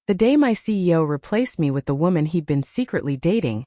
The day my CEO replaced me with the woman he'd been secretly dating,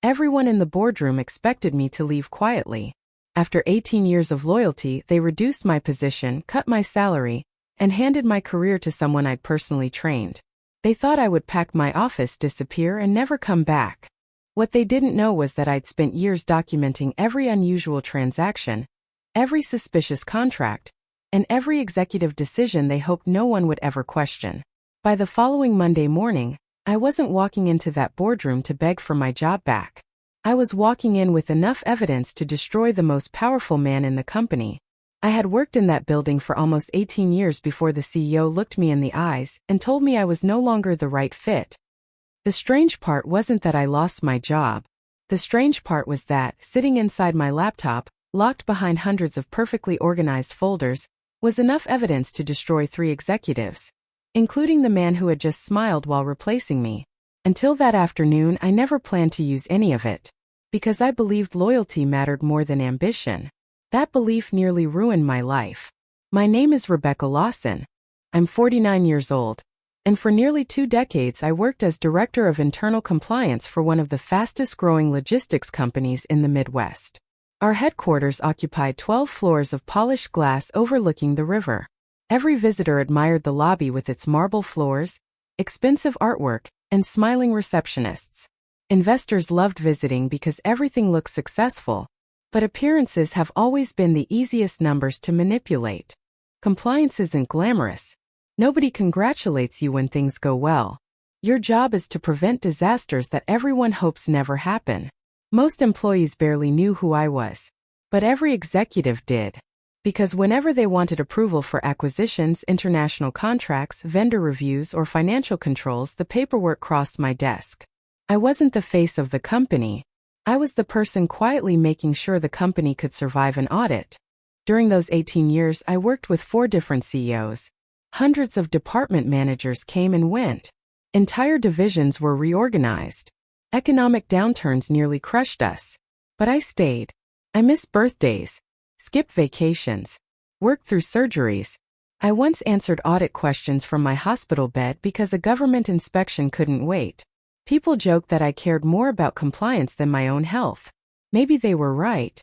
everyone in the boardroom expected me to leave quietly. After 18 years of loyalty, they reduced my position, cut my salary, and handed my career to someone I'd personally trained. They thought I would pack my office, disappear, and never come back. What they didn't know was that I'd spent years documenting every unusual transaction, every suspicious contract, and every executive decision they hoped no one would ever question. By the following Monday morning, I wasn't walking into that boardroom to beg for my job back. I was walking in with enough evidence to destroy the most powerful man in the company. I had worked in that building for almost 18 years before the CEO looked me in the eyes and told me I was no longer the right fit. The strange part wasn't that I lost my job. The strange part was that, sitting inside my laptop, locked behind hundreds of perfectly organized folders, was enough evidence to destroy 3 executives, including the man who had just smiled while replacing me. Until that afternoon, I never planned to use any of it, because I believed loyalty mattered more than ambition. That belief nearly ruined my life. My name is Rebecca Lawson. I'm 49 years old, and for nearly 2 decades I worked as Director of Internal Compliance for one of the fastest-growing logistics companies in the Midwest. Our headquarters occupied 12 floors of polished glass overlooking the river. Every visitor admired the lobby with its marble floors, expensive artwork, and smiling receptionists. Investors loved visiting because everything looked successful, but appearances have always been the easiest numbers to manipulate. Compliance isn't glamorous. Nobody congratulates you when things go well. Your job is to prevent disasters that everyone hopes never happen. Most employees barely knew who I was, but every executive did. Because whenever they wanted approval for acquisitions, international contracts, vendor reviews, or financial controls, the paperwork crossed my desk. I wasn't the face of the company. I was the person quietly making sure the company could survive an audit. During those 18 years, I worked with 4 different CEOs. Hundreds of department managers came and went. Entire divisions were reorganized. Economic downturns nearly crushed us. But I stayed. I missed birthdays, skipped vacations, worked through surgeries. I once answered audit questions from my hospital bed because a government inspection couldn't wait. People joked that I cared more about compliance than my own health. Maybe they were right.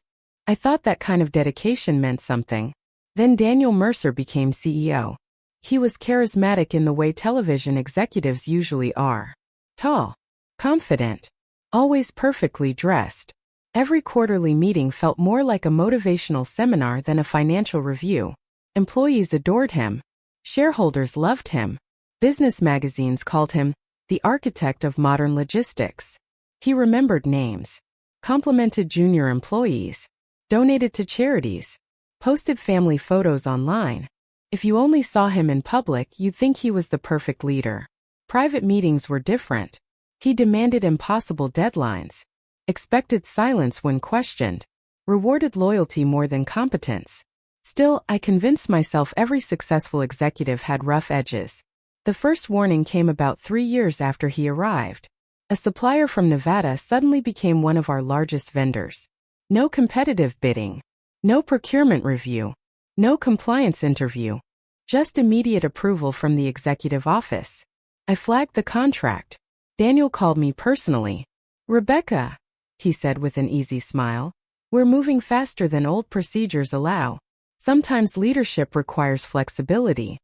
I thought that kind of dedication meant something. Then Daniel Mercer became CEO. He was charismatic in the way television executives usually are. Tall, confident, always perfectly dressed. Every quarterly meeting felt more like a motivational seminar than a financial review. Employees adored him. Shareholders loved him. Business magazines called him the architect of modern logistics. He remembered names, complimented junior employees, donated to charities, posted family photos online. If you only saw him in public, you'd think he was the perfect leader. Private meetings were different. He demanded impossible deadlines, expected silence when questioned, rewarded loyalty more than competence. Still, I convinced myself every successful executive had rough edges. The first warning came about 3 years after he arrived. A supplier from Nevada suddenly became one of our largest vendors. No competitive bidding. No procurement review. No compliance interview. Just immediate approval from the executive office. I flagged the contract. Daniel called me personally. "Rebecca," he said with an easy smile, "we're moving faster than old procedures allow. Sometimes leadership requires flexibility."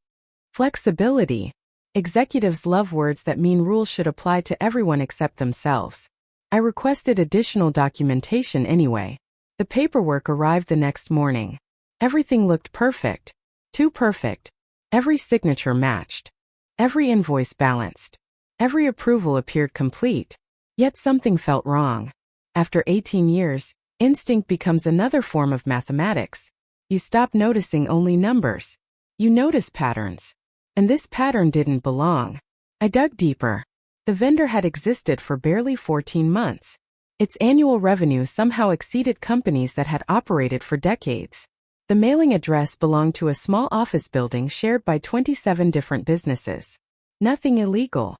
Flexibility. Executives love words that mean rules should apply to everyone except themselves. I requested additional documentation anyway. The paperwork arrived the next morning. Everything looked perfect. Too perfect. Every signature matched. Every invoice balanced. Every approval appeared complete. Yet something felt wrong. After 18 years, instinct becomes another form of mathematics. You stop noticing only numbers. You notice patterns. And this pattern didn't belong. I dug deeper. The vendor had existed for barely 14 months. Its annual revenue somehow exceeded companies that had operated for decades. The mailing address belonged to a small office building shared by 27 different businesses. Nothing illegal.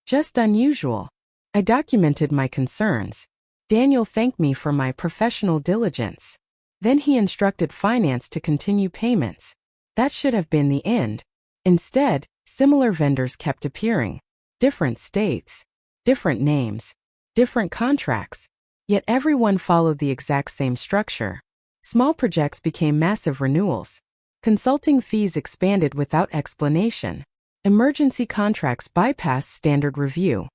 Just unusual. I documented my concerns. Daniel thanked me for my professional diligence. Then he instructed finance to continue payments. That should have been the end. Instead, similar vendors kept appearing. different states, different names, different contracts. Yet everyone followed the exact same structure. Small projects became massive renewals. Consulting fees expanded without explanation. Emergency contracts bypassed standard review.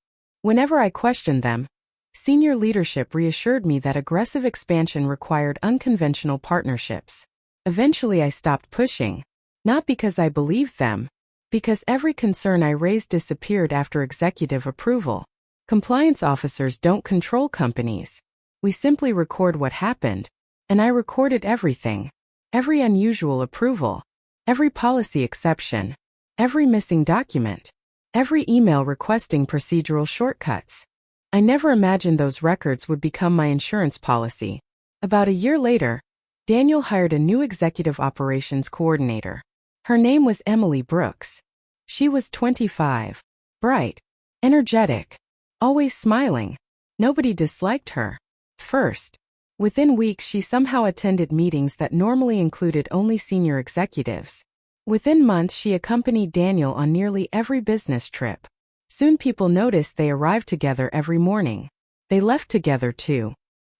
Whenever I questioned them, senior leadership reassured me that aggressive expansion required unconventional partnerships. Eventually I stopped pushing, not because I believed them, because every concern I raised disappeared after executive approval. Compliance officers don't control companies. We simply record what happened, and I recorded everything. Every unusual approval, every policy exception, every missing document, every email requesting procedural shortcuts. I never imagined those records would become my insurance policy. About a year later, Daniel hired a new executive operations coordinator. Her name was Emily Brooks. She was 25, bright, energetic, always smiling. Nobody disliked her. First, within weeks she somehow attended meetings that normally included only senior executives. Within months she accompanied Daniel on nearly every business trip. Soon people noticed they arrived together every morning. They left together too.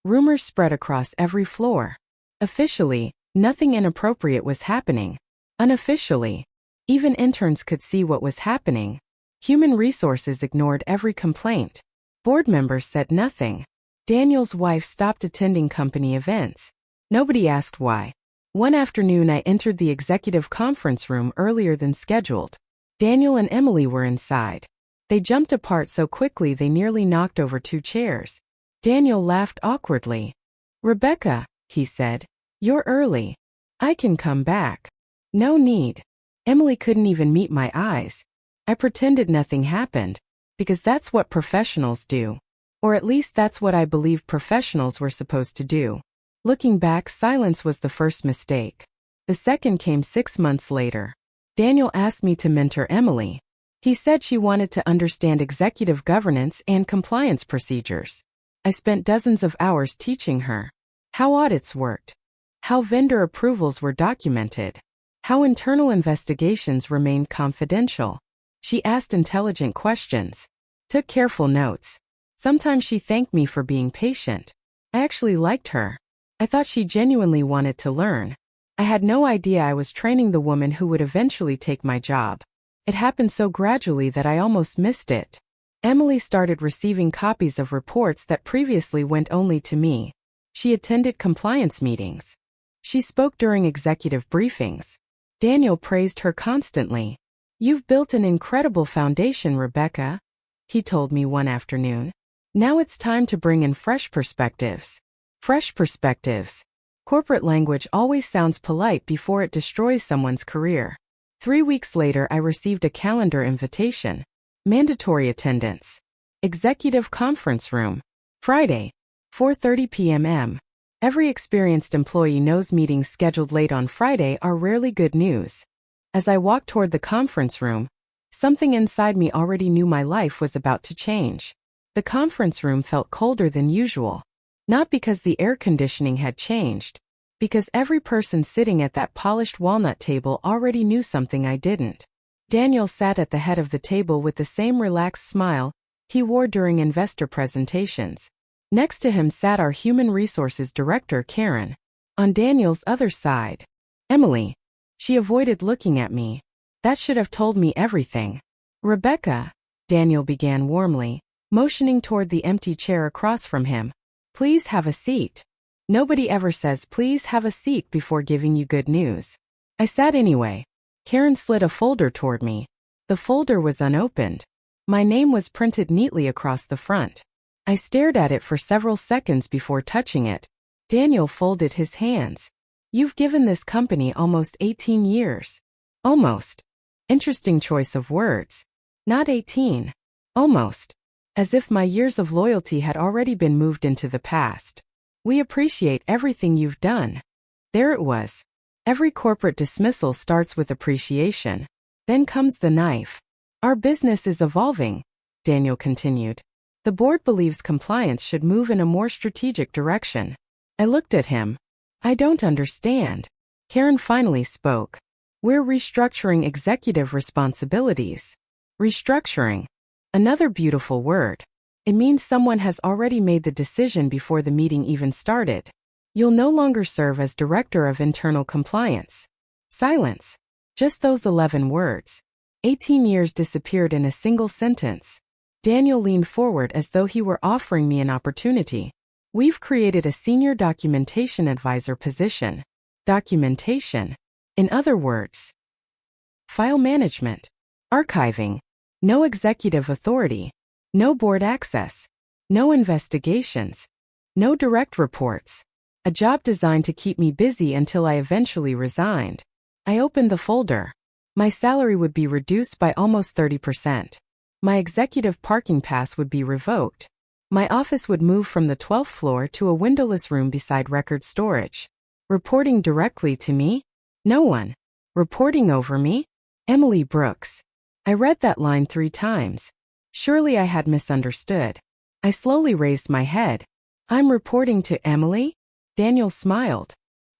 Rumors spread across every floor. Officially, nothing inappropriate was happening. Unofficially, even interns could see what was happening. Human resources ignored every complaint. Board members said nothing. Daniel's wife stopped attending company events. Nobody asked why. One afternoon I entered the executive conference room earlier than scheduled. Daniel and Emily were inside. They jumped apart so quickly they nearly knocked over 2 chairs. Daniel laughed awkwardly. "Rebecca," he said, "you're early. I can come back." "No need." Emily couldn't even meet my eyes. I pretended nothing happened, because that's what professionals do. Or at least that's what I believed professionals were supposed to do. Looking back, silence was the first mistake. The second came 6 months later. Daniel asked me to mentor Emily. He said she wanted to understand executive governance and compliance procedures. I spent dozens of hours teaching her how audits worked, how vendor approvals were documented, how internal investigations remained confidential. She asked intelligent questions, took careful notes. Sometimes she thanked me for being patient. I actually liked her. I thought she genuinely wanted to learn. I had no idea I was training the woman who would eventually take my job. It happened so gradually that I almost missed it. Emily started receiving copies of reports that previously went only to me. She attended compliance meetings. She spoke during executive briefings. Daniel praised her constantly. "You've built an incredible foundation, Rebecca," he told me one afternoon. "Now it's time to bring in fresh perspectives." Fresh perspectives. Corporate language always sounds polite before it destroys someone's career. 3 weeks later I received a calendar invitation. Mandatory attendance. Executive conference room. Friday, 4:30 p.m. Every experienced employee knows meetings scheduled late on Friday are rarely good news. As I walked toward the conference room, something inside me already knew my life was about to change. The conference room felt colder than usual. Not because the air conditioning had changed, because every person sitting at that polished walnut table already knew something I didn't. Daniel sat at the head of the table with the same relaxed smile he wore during investor presentations. Next to him sat our human resources director, Karen. On Daniel's other side, Emily. She avoided looking at me. That should have told me everything. "Rebecca," Daniel began warmly, motioning toward the empty chair across from him. "Please have a seat." Nobody ever says please have a seat before giving you good news. I sat anyway. Karen slid a folder toward me. The folder was unopened. My name was printed neatly across the front. I stared at it for several seconds before touching it. Daniel folded his hands. "You've given this company almost 18 years. Almost." Interesting choice of words. Not 18. Almost. As if my years of loyalty had already been moved into the past. "We appreciate everything you've done." There it was. Every corporate dismissal starts with appreciation. Then comes the knife. "Our business is evolving," Daniel continued. "The board believes compliance should move in a more strategic direction." I looked at him. "I don't understand." Karen finally spoke. "We're restructuring executive responsibilities." Restructuring. Another beautiful word. It means someone has already made the decision before the meeting even started. You'll no longer serve as Director of Internal Compliance. Silence. Just those 11 words. 18 years disappeared in a single sentence. Daniel leaned forward as though he were offering me an opportunity. We've created a senior documentation advisor position. Documentation. In other words, file management, archiving, no executive authority, no board access, no investigations, no direct reports. A job designed to keep me busy until I eventually resigned. I opened the folder. My salary would be reduced by almost 30%. My executive parking pass would be revoked. My office would move from the 12th floor to a windowless room beside record storage. Reporting directly to me? No one. Reporting over me? Emily Brooks. I read that line 3 times. Surely I had misunderstood. I slowly raised my head. I'm reporting to Emily? Daniel smiled.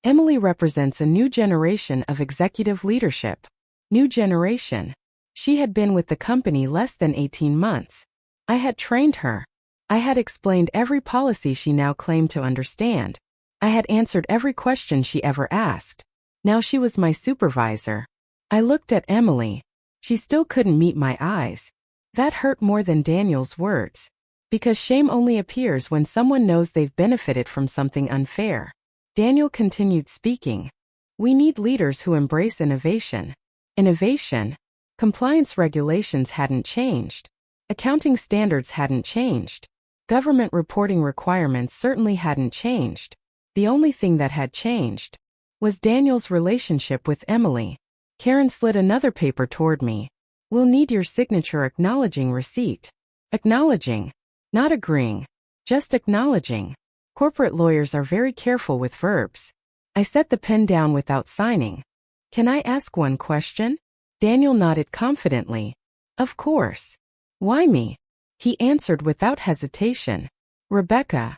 Emily represents a new generation of executive leadership. New generation. She had been with the company less than 18 months. I had trained her. I had explained every policy she now claimed to understand. I had answered every question she ever asked. Now she was my supervisor. I looked at Emily. She still couldn't meet my eyes. That hurt more than Daniel's words. Because shame only appears when someone knows they've benefited from something unfair. Daniel continued speaking. We need leaders who embrace innovation. Innovation? Compliance regulations hadn't changed. Accounting standards hadn't changed. Government reporting requirements certainly hadn't changed. The only thing that had changed was Daniel's relationship with Emily. Karen slid another paper toward me. We'll need your signature acknowledging receipt. Acknowledging. Not agreeing. Just acknowledging. Corporate lawyers are very careful with verbs. I set the pen down without signing. Can I ask one question? Daniel nodded confidently. Of course. Why me? He answered without hesitation. Rebecca.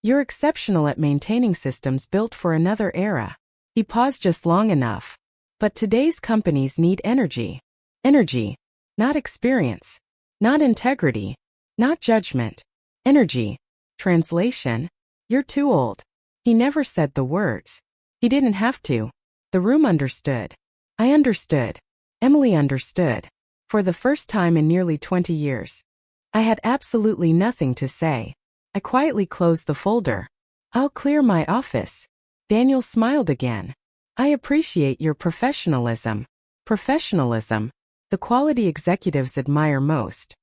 You're exceptional at maintaining systems built for another era. He paused just long enough. But today's companies need energy. Energy. Not experience. Not integrity. Not judgment. Energy. Translation. You're too old. He never said the words. He didn't have to. The room understood. I understood. Emily understood. For the first time in nearly 20 years. I had absolutely nothing to say. I quietly closed the folder. I'll clear my office. Daniel smiled again. I appreciate your professionalism. Professionalism. The quality executives admire most.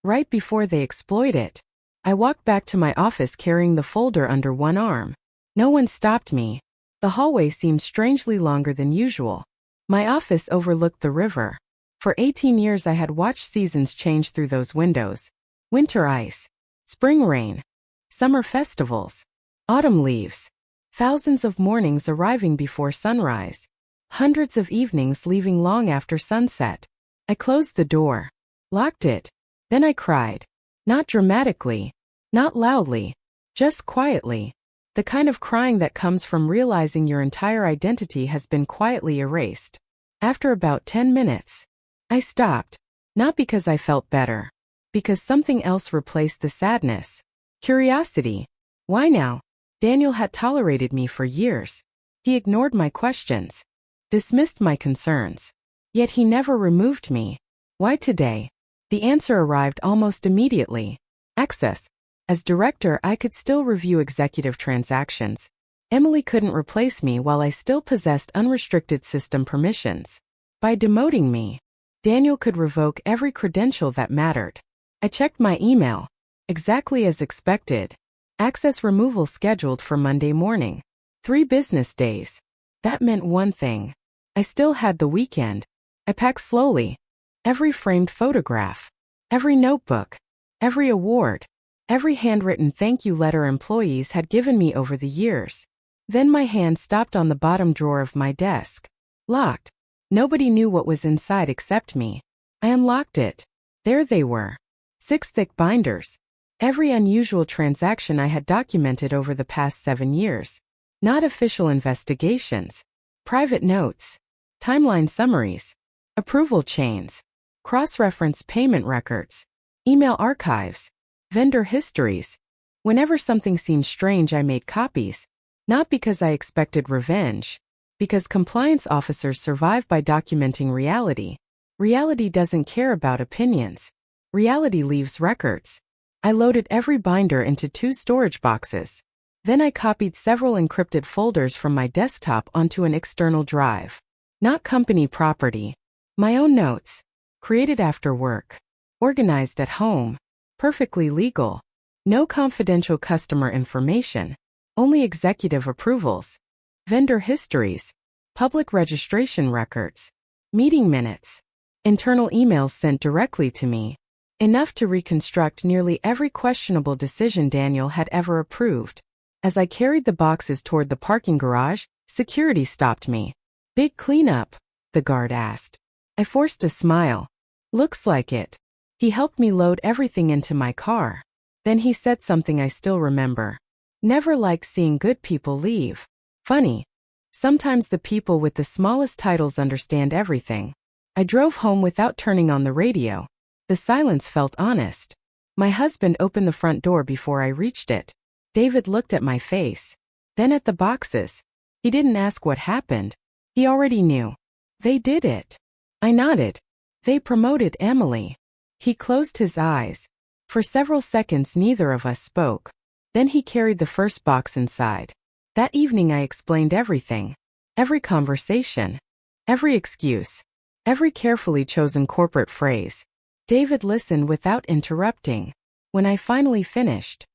Right before they exploit it. I walked back to my office carrying the folder under one arm. No one stopped me. The hallway seemed strangely longer than usual. My office overlooked the river. For 18 years I had watched seasons change through those windows. Winter ice. Spring rain. Summer festivals. Autumn leaves. Thousands of mornings arriving before sunrise. Hundreds of evenings leaving long after sunset. I closed the door. Locked it. Then I cried. Not dramatically. Not loudly. Just quietly. The kind of crying that comes from realizing your entire identity has been quietly erased. After about 10 minutes, I stopped. Not because I felt better. Because something else replaced the sadness. Curiosity. Why now? Daniel had tolerated me for years. He ignored my questions. Dismissed my concerns. Yet he never removed me. Why today? The answer arrived almost immediately. Access. As director, I could still review executive transactions. Emily couldn't replace me while I still possessed unrestricted system permissions. By demoting me, Daniel could revoke every credential that mattered. I checked my email. Exactly as expected. Access removal scheduled for Monday morning. 3 business days. That meant one thing. I still had the weekend. I packed slowly. Every framed photograph. Every notebook. Every award. Every handwritten thank you letter employees had given me over the years. Then my hand stopped on the bottom drawer of my desk. Locked. Nobody knew what was inside except me. I unlocked it. There they were. 6 thick binders. Every unusual transaction I had documented over the past 7 years. Not official investigations. Private notes. Timeline summaries. Approval chains. cross-reference payment records, email archives, vendor histories. Whenever something seemed strange, I made copies, not because I expected revenge, because compliance officers survive by documenting reality. Reality doesn't care about opinions. Reality leaves records. I loaded every binder into 2 storage boxes. Then I copied several encrypted folders from my desktop onto an external drive. Not company property. My own notes. Created after work. Organized at home. Perfectly legal. No confidential customer information. Only executive approvals. Vendor histories. Public registration records. Meeting minutes. Internal emails sent directly to me. Enough to reconstruct nearly every questionable decision Daniel had ever approved. As I carried the boxes toward the parking garage, security stopped me. "Big cleanup?" the guard asked. I forced a smile. "Looks like it." He helped me load everything into my car. Then he said something I still remember. "Never like seeing good people leave. Funny. Sometimes the people with the smallest titles understand everything." I drove home without turning on the radio. The silence felt honest. My husband opened the front door before I reached it. David looked at my face. Then at the boxes. He didn't ask what happened. He already knew. "They did it." I nodded. "They promoted Emily." He closed his eyes. For several seconds neither of us spoke. Then he carried the first box inside. That evening I explained everything. Every conversation. Every excuse. Every carefully chosen corporate phrase. David listened without interrupting. When I finally finished,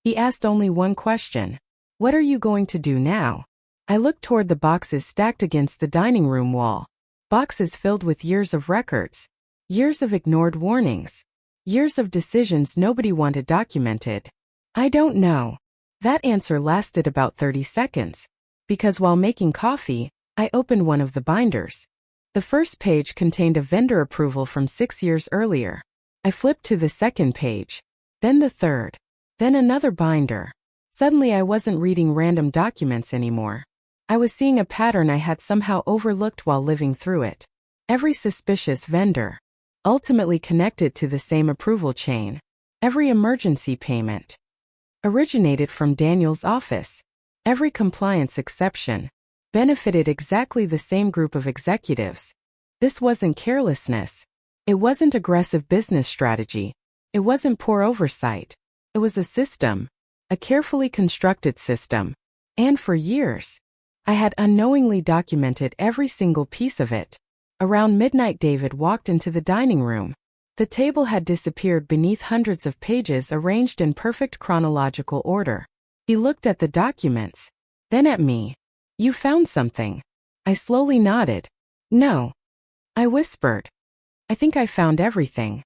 he asked only one question. "What are you going to do now?" I looked toward the boxes stacked against the dining room wall. Boxes filled with years of records. Years of ignored warnings. Years of decisions nobody wanted documented. "I don't know." That answer lasted about 30 seconds. Because while making coffee, I opened one of the binders. The first page contained a vendor approval from 6 years earlier. I flipped to the second page. Then the third. Then another binder. Suddenly I wasn't reading random documents anymore. I was seeing a pattern I had somehow overlooked while living through it. Every suspicious vendor. Ultimately connected to the same approval chain. Every emergency payment. Originated from Daniel's office. Every compliance exception. Benefited exactly the same group of executives. This wasn't carelessness. It wasn't aggressive business strategy. It wasn't poor oversight. It was a system. A carefully constructed system. And for years, I had unknowingly documented every single piece of it. Around midnight David walked into the dining room. The table had disappeared beneath hundreds of pages arranged in perfect chronological order. He looked at the documents. Then at me. "You found something." I slowly nodded. "No." I whispered. "I think I found everything."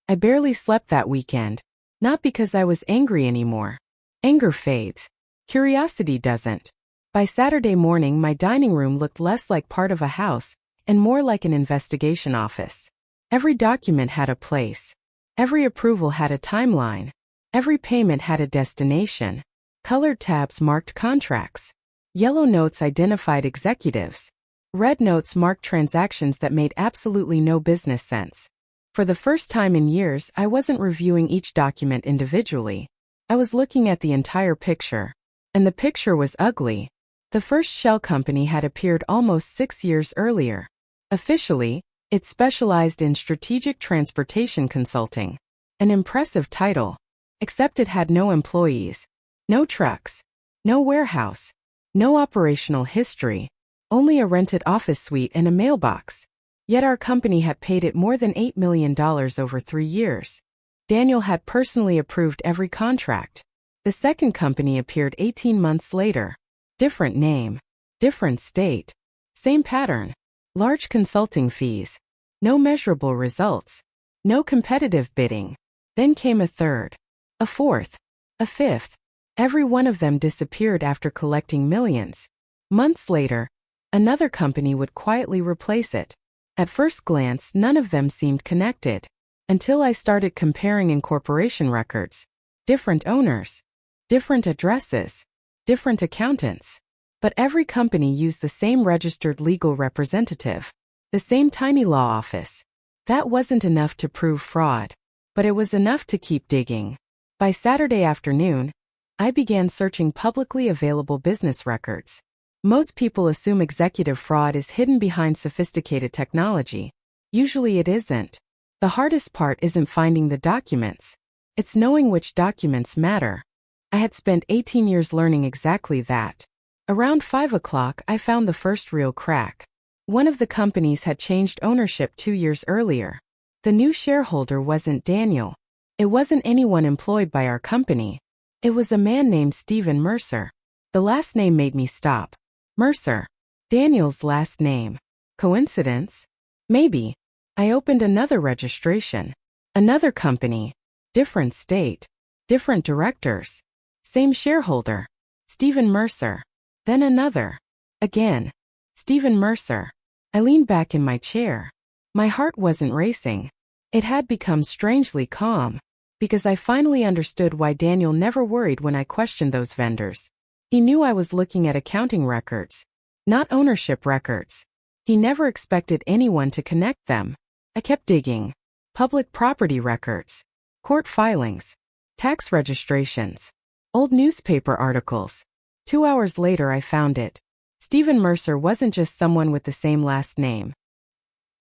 I barely slept that weekend. Not because I was angry anymore. Anger fades. Curiosity doesn't. By Saturday morning my dining room looked less like part of a house and more like an investigation office. Every document had a place. Every approval had a timeline. Every payment had a destination. Colored tabs marked contracts. Yellow notes identified executives. Red notes marked transactions that made absolutely no business sense. For the first time in years, I wasn't reviewing each document individually. I was looking at the entire picture. And the picture was ugly. The first shell company had appeared almost 6 years earlier. Officially, it specialized in strategic transportation consulting. An impressive title. Except it had no employees. No trucks. No warehouse. No operational history. Only a rented office suite and a mailbox. Yet our company had paid it more than $8 million over 3 years. Daniel had personally approved every contract. The second company appeared 18 months later. Different name. Different state. Same pattern. Large consulting fees. No measurable results. No competitive bidding. Then came a third. A fourth. A fifth. Every one of them disappeared after collecting millions. Months later, another company would quietly replace it. At first glance, none of them seemed connected. Until I started comparing incorporation records. Different owners. Different addresses. Different accountants. But every company used the same registered legal representative. The same tiny law office. That wasn't enough to prove fraud, but it was enough to keep digging. By Saturday afternoon, I began searching publicly available business records. Most people assume executive fraud is hidden behind sophisticated technology. Usually it isn't. The hardest part isn't finding the documents. It's knowing which documents matter. I had spent 18 years learning exactly that. Around 5 o'clock, I found the first real crack. One of the companies had changed ownership 2 years earlier. The new shareholder wasn't Daniel. It wasn't anyone employed by our company. It was a man named Stephen Mercer. The last name made me stop. Mercer. Daniel's last name. Coincidence? Maybe. I opened another registration. Another company. Different state. Different directors. Same shareholder. Stephen Mercer. Then another. Again. Stephen Mercer. I leaned back in my chair. My heart wasn't racing. It had become strangely calm, because I finally understood why Daniel never worried when I questioned those vendors. He knew I was looking at accounting records, not ownership records. He never expected anyone to connect them. I kept digging. Public property records, court filings, tax registrations, old newspaper articles. 2 hours later I found it. Stephen Mercer wasn't just someone with the same last name.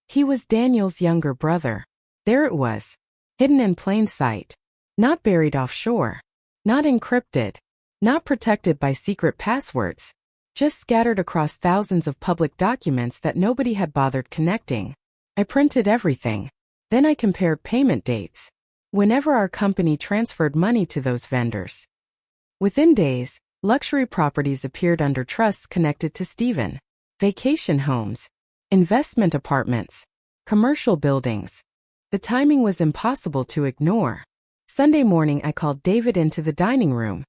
He was Daniel's younger brother. There it was, hidden in plain sight, not buried offshore, not encrypted, not protected by secret passwords, just scattered across thousands of public documents that nobody had bothered connecting. I printed everything. Then I compared payment dates, whenever our company transferred money to those vendors. Within days, luxury properties appeared under trusts connected to Stephen. Vacation homes, investment apartments, commercial buildings. The timing was impossible to ignore. Sunday morning I called David into the dining room.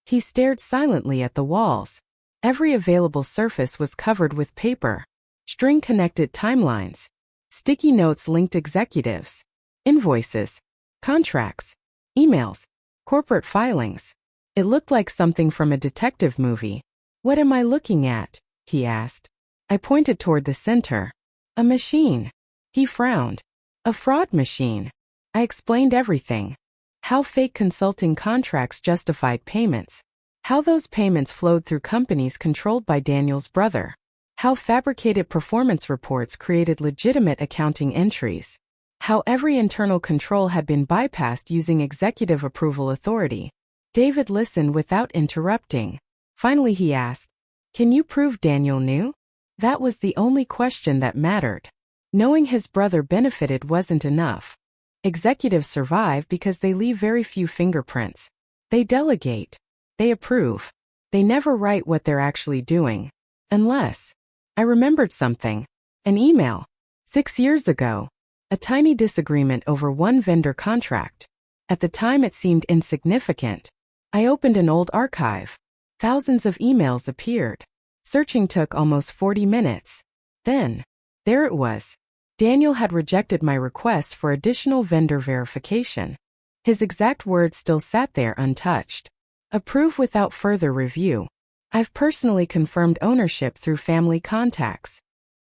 He stared silently at the walls. Every available surface was covered with paper, string-connected timelines, sticky notes linked executives, invoices, contracts, emails, corporate filings. It looked like something from a detective movie. "What am I looking at?" he asked. I pointed toward the center. "A machine." He frowned. "A fraud machine." I explained everything. How fake consulting contracts justified payments. How those payments flowed through companies controlled by Daniel's brother. How fabricated performance reports created legitimate accounting entries. How every internal control had been bypassed using executive approval authority. David listened without interrupting. Finally he asked, "Can you prove Daniel knew?" That was the only question that mattered. Knowing his brother benefited wasn't enough. Executives survive because they leave very few fingerprints. They delegate. They approve. They never write what they're actually doing. Unless. I remembered something. An email. 6 years ago. A tiny disagreement over one vendor contract. At the time it seemed insignificant. I opened an old archive. Thousands of emails appeared. Searching took almost 40 minutes. Then, there it was. Daniel had rejected my request for additional vendor verification. His exact words still sat there untouched. Approve without further review. I've personally confirmed ownership through family contacts.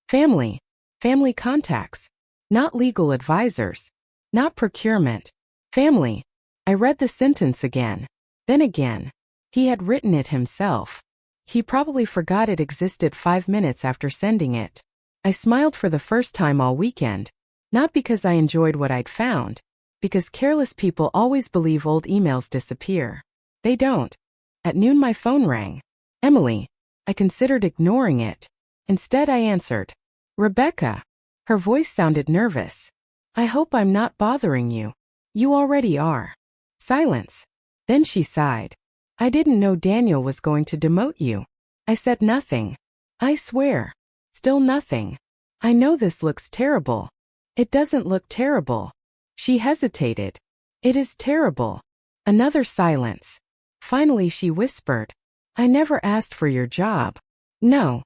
Family contacts. Not legal advisors. Not procurement. Family. I read the sentence again. Then again. He had written it himself. He probably forgot it existed 5 minutes after sending it. I smiled for the first time all weekend. Not because I enjoyed what I'd found. Because careless people always believe old emails disappear. They don't. At noon my phone rang. Emily. I considered ignoring it. Instead I answered. Rebecca. Her voice sounded nervous. I hope I'm not bothering you. You already are. Silence. Then she sighed. I didn't know Daniel was going to demote you. I said nothing. I swear. Still nothing. I know this looks terrible. It doesn't look terrible. She hesitated. It is terrible. Another silence. Finally she whispered. I never asked for your job. No.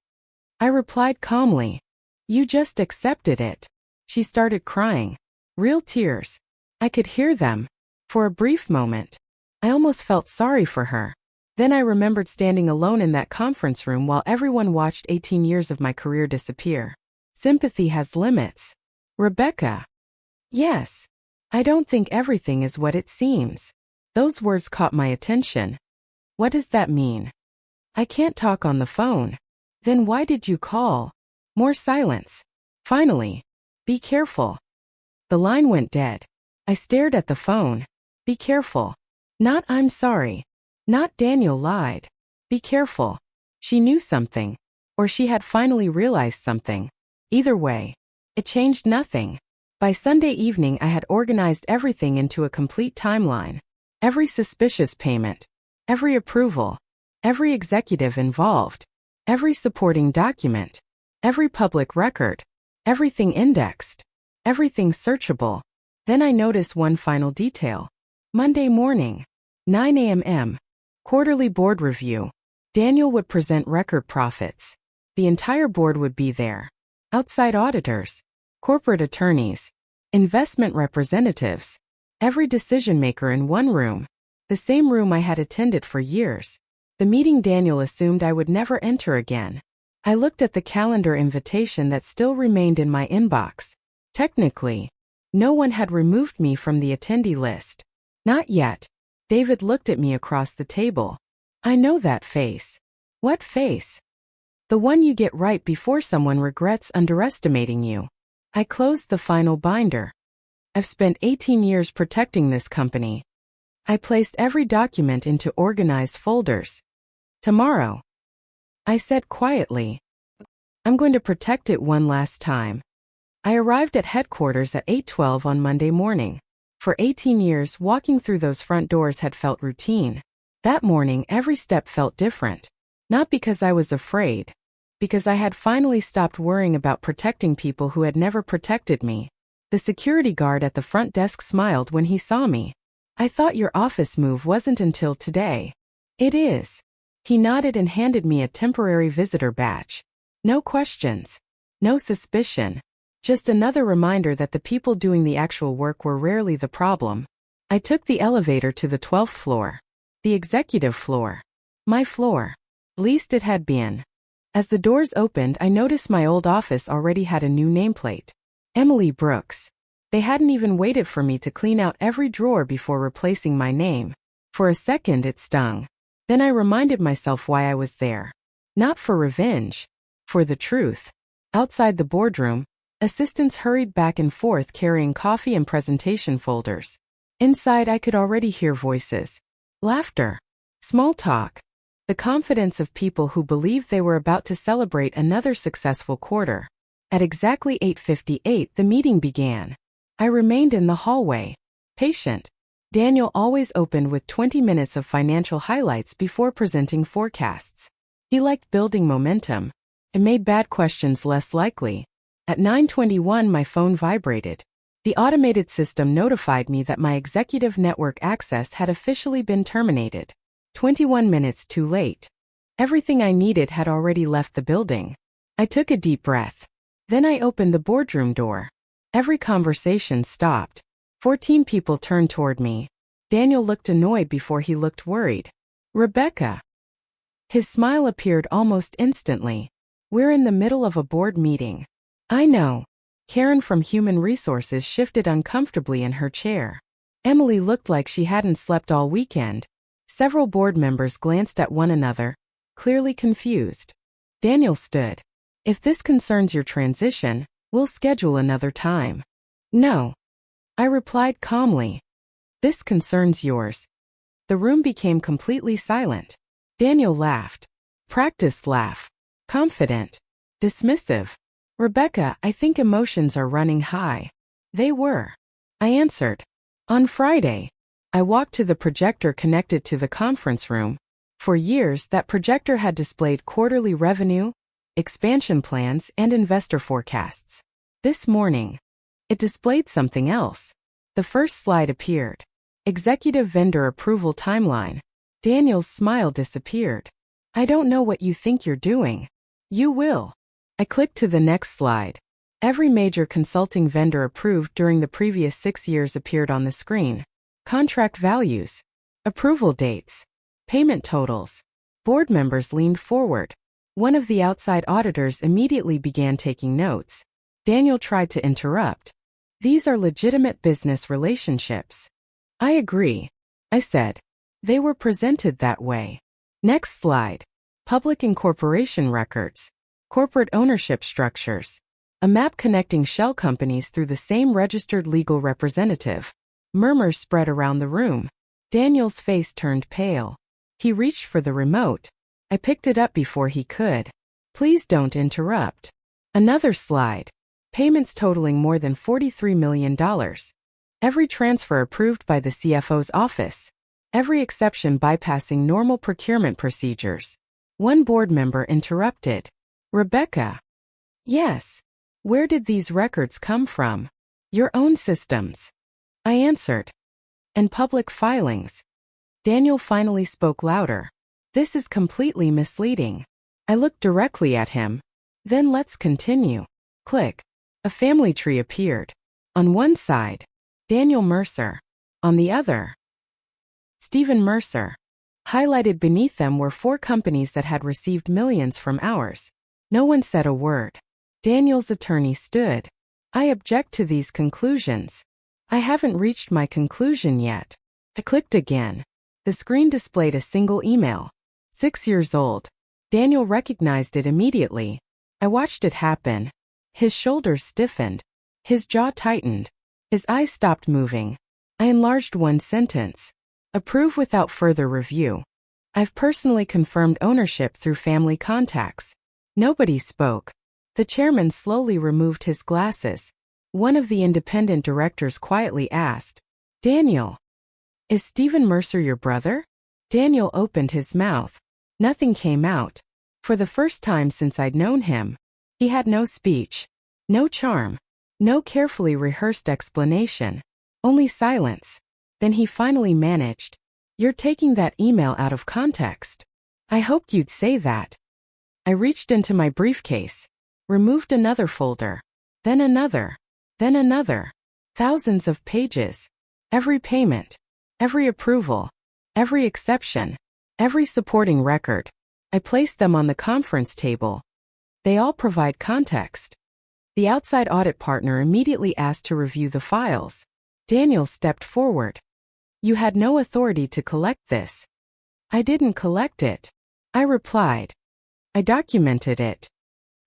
I replied calmly. You just accepted it. She started crying. Real tears. I could hear them. For a brief moment. I almost felt sorry for her. Then I remembered standing alone in that conference room while everyone watched 18 years of my career disappear. Sympathy has limits. Rebecca. Yes. I don't think everything is what it seems. Those words caught my attention. What does that mean? I can't talk on the phone. Then why did you call? More silence. Finally. Be careful. The line went dead. I stared at the phone. Be careful. Not I'm sorry. Not Daniel lied. Be careful. She knew something. Or she had finally realized something. Either way, it changed nothing. By Sunday evening I had organized everything into a complete timeline. Every suspicious payment. Every approval. Every executive involved. Every supporting document. Every public record. Everything indexed. Everything searchable. Then I noticed one final detail. Monday morning. 9 a.m. Quarterly board review. Daniel would present record profits. The entire board would be there. Outside auditors. Corporate attorneys. Investment representatives. Every decision maker in one room. The same room I had attended for years. The meeting Daniel assumed I would never enter again. I looked at the calendar invitation that still remained in my inbox. Technically, no one had removed me from the attendee list. Not yet. David looked at me across the table. I know that face. What face? The one you get right before someone regrets underestimating you. I closed the final binder. I've spent 18 years protecting this company. I placed every document into organized folders. Tomorrow, I said quietly, I'm going to protect it one last time. I arrived at headquarters at 8:12 on Monday morning. For 18 years, walking through those front doors had felt routine. That morning, every step felt different. Not because I was afraid. Because I had finally stopped worrying about protecting people who had never protected me. The security guard at the front desk smiled when he saw me. I thought your office move wasn't until today. It is. He nodded and handed me a temporary visitor badge. No questions. No suspicion. Just another reminder that the people doing the actual work were rarely the problem. I took the elevator to the 12th floor. The executive floor. My floor. Least it had been. As the doors opened, I noticed my old office already had a new nameplate. Emily Brooks. They hadn't even waited for me to clean out every drawer before replacing my name. For a second it stung. Then I reminded myself why I was there. Not for revenge. For the truth. Outside the boardroom, assistants hurried back and forth carrying coffee and presentation folders. Inside I could already hear voices. Laughter. Small talk. The confidence of people who believed they were about to celebrate another successful quarter. At exactly 8:58 the meeting began. I remained in the hallway. Patient. Daniel always opened with 20 minutes of financial highlights before presenting forecasts. He liked building momentum. It made bad questions less likely. At 9:21 my phone vibrated. The automated system notified me that my executive network access had officially been terminated. 21 minutes too late. Everything I needed had already left the building. I took a deep breath. Then I opened the boardroom door. Every conversation stopped. 14 people turned toward me. Daniel looked annoyed before he looked worried. Rebecca. His smile appeared almost instantly. We're in the middle of a board meeting. I know. Karen from Human Resources shifted uncomfortably in her chair. Emily looked like she hadn't slept all weekend. Several board members glanced at one another, clearly confused. Daniel stood. If this concerns your transition, we'll schedule another time. No. I replied calmly. This concerns yours. The room became completely silent. Daniel laughed. Practiced laugh. Confident. Dismissive. Rebecca, I think emotions are running high. They were. I answered. On Friday. I walked to the projector connected to the conference room. For years, that projector had displayed quarterly revenue, expansion plans, and investor forecasts. This morning, it displayed something else. The first slide appeared. Executive vendor approval timeline. Daniel's smile disappeared. I don't know what you think you're doing. You will. I clicked to the next slide. Every major consulting vendor approved during the previous 6 years appeared on the screen. Contract values. Approval dates. Payment totals. Board members leaned forward. One of the outside auditors immediately began taking notes. Daniel tried to interrupt. These are legitimate business relationships. I agree, I said. They were presented that way. Next slide. Public incorporation records. Corporate ownership structures. A map connecting shell companies through the same registered legal representative. Murmurs spread around the room. Daniel's face turned pale. He reached for the remote. I picked it up before he could. Please don't interrupt. Another slide. Payments totaling more than $43 million. Every transfer approved by the CFO's office. Every exception bypassing normal procurement procedures. One board member interrupted. Rebecca. Yes. Where did these records come from? Your own systems. I answered. And public filings. Daniel finally spoke louder. This is completely misleading. I looked directly at him. Then let's continue. Click. A family tree appeared. On one side, Daniel Mercer. On the other, Stephen Mercer. Highlighted beneath them were 4 companies that had received millions from ours. No one said a word. Daniel's attorney stood. I object to these conclusions. I haven't reached my conclusion yet. I clicked again. The screen displayed a single email. 6 years old. Daniel recognized it immediately. I watched it happen. His shoulders stiffened. His jaw tightened. His eyes stopped moving. I enlarged one sentence. Approve without further review. I've personally confirmed ownership through family contacts. Nobody spoke. The chairman slowly removed his glasses. One of the independent directors quietly asked, Daniel, is Stephen Mercer your brother? Daniel opened his mouth. Nothing came out. For the first time since I'd known him, he had no speech, no charm, no carefully rehearsed explanation, only silence. Then he finally managed, You're taking that email out of context. I hoped you'd say that. I reached into my briefcase, removed another folder, then another, then another. Thousands of pages. Every payment, every approval, every exception, every supporting record. I placed them on the conference table. They all provide context. The outside audit partner immediately asked to review the files. Daniel stepped forward. You had no authority to collect this. I didn't collect it. I replied. I documented it.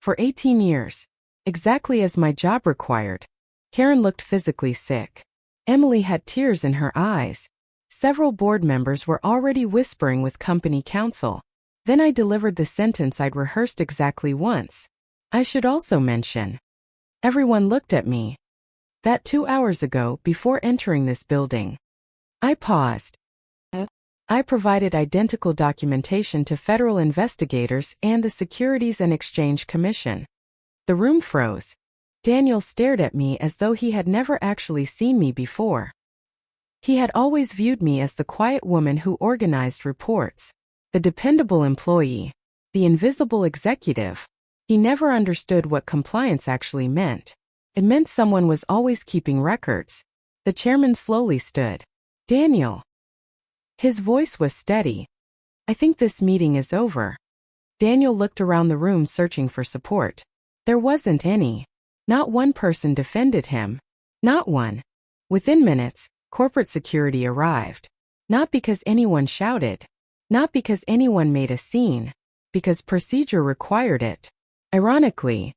For 18 years. Exactly as my job required. Karen looked physically sick. Emily had tears in her eyes. Several board members were already whispering with company counsel. Then I delivered the sentence I'd rehearsed exactly once. I should also mention. Everyone looked at me. That 2 hours ago, before entering this building. I paused. I provided identical documentation to federal investigators and the Securities and Exchange Commission. The room froze. Daniel stared at me as though he had never actually seen me before. He had always viewed me as the quiet woman who organized reports, the dependable employee, the invisible executive. He never understood what compliance actually meant. It meant someone was always keeping records. The chairman slowly stood. Daniel. His voice was steady. I think this meeting is over. Daniel looked around the room searching for support. There wasn't any. Not one person defended him. Not one. Within minutes, corporate security arrived. Not because anyone shouted. Not because anyone made a scene. Because procedure required it. Ironically,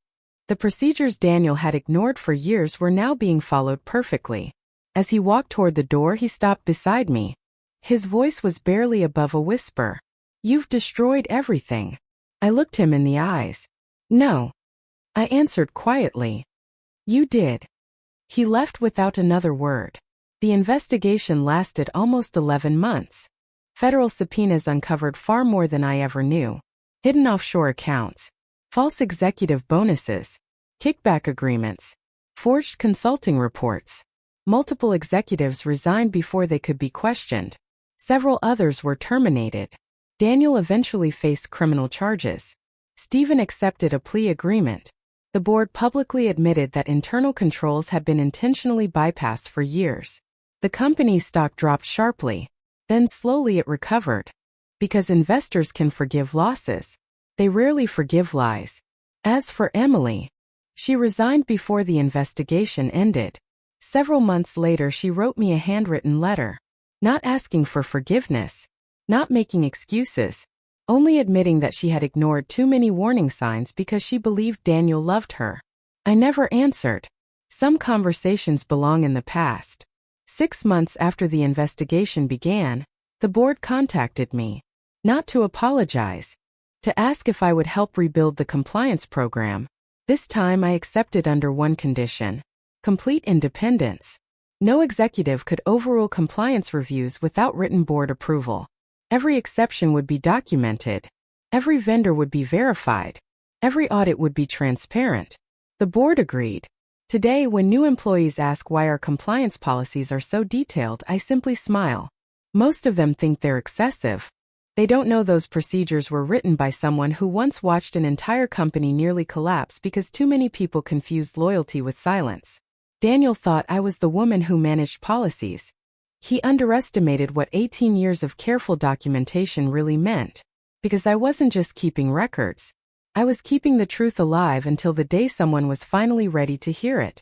the procedures Daniel had ignored for years were now being followed perfectly. As he walked toward the door, he stopped beside me. His voice was barely above a whisper. You've destroyed everything. I looked him in the eyes. No. I answered quietly. You did. He left without another word. The investigation lasted almost 11 months. Federal subpoenas uncovered far more than I ever knew. Hidden offshore accounts, false executive bonuses, kickback agreements, forged consulting reports. Multiple executives resigned before they could be questioned. Several others were terminated. Daniel eventually faced criminal charges. Stephen accepted a plea agreement. The board publicly admitted that internal controls had been intentionally bypassed for years. The company's stock dropped sharply. Then slowly it recovered. Because investors can forgive losses. They rarely forgive lies. As for Emily, She resigned before the investigation ended. Several months later, she wrote me a handwritten letter, not asking for forgiveness, not making excuses, only admitting that she had ignored too many warning signs because she believed Daniel loved her. I never answered. Some conversations belong in the past. 6 months after the investigation began, the board contacted me, not to apologize, to ask if I would help rebuild the compliance program. This time I accepted under one condition: complete independence. No executive could overrule compliance reviews without written board approval. Every exception would be documented. Every vendor would be verified. Every audit would be transparent. The board agreed. Today, when new employees ask why our compliance policies are so detailed, I simply smile. Most of them think they're excessive. They don't know those procedures were written by someone who once watched an entire company nearly collapse because too many people confused loyalty with silence. Daniel thought I was the woman who managed policies. He underestimated what 18 years of careful documentation really meant, because I wasn't just keeping records. I was keeping the truth alive until the day someone was finally ready to hear it.